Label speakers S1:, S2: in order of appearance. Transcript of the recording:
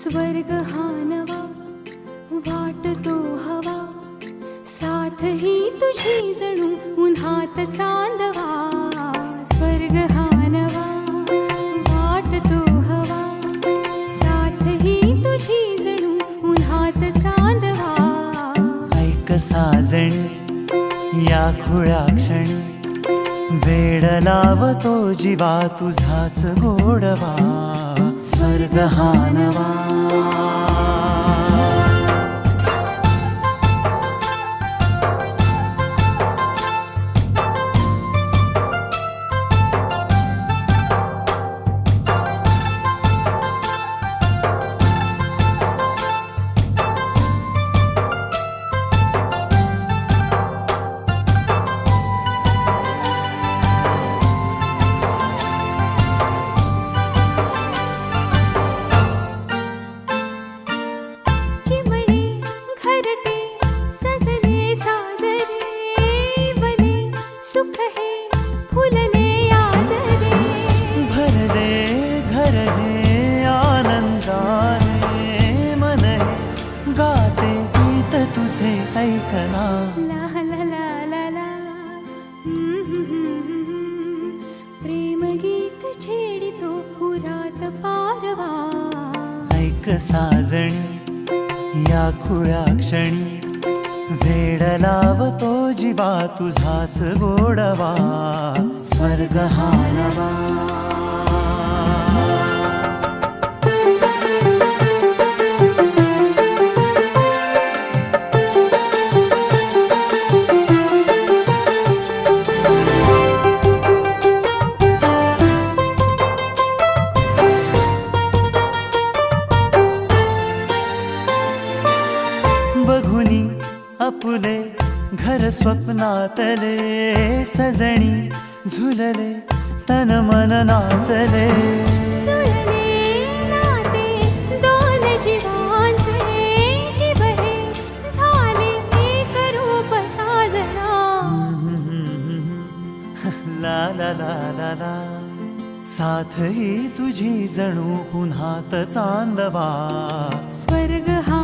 S1: स्वर्ग हा नवा वाटतो हवा, साथ ही तुझी जणू उन्हात चांदवा. स्वर्ग हा नवा वाटतो हवा, साथ ही तुझी जणू उन्हात चांदवा.
S2: ऐक साजणी या खुळ्या क्षणी, वेड लावतो जीवा तुझाच गोडवा. स्वर्ग हा नवा.
S1: सुख हे फुलले आजरे,
S2: भरले घर हे आनंदाने. मन हे गाते गीत तुझे ऐकना.
S1: ला ला ला ला ला. प्रेम गीत छेडितो पुरात पारवा.
S2: ऐक साजणी या खुळ्या क्षणी, वेड लावतो जीवा तुझाच गोडवा. स्वर्ग हा नवा. बघुनी आपुले घर स्वप्नातले, सजणी झुलले तन मन नाचले.
S1: जुळले नाते दोन जीवांचे, जीव हे झाले एक रूप साजना.
S2: ला ला ला ला ला. साथ ही तुझी जणू पुन्हात चांदवा.
S1: स्वर्ग हा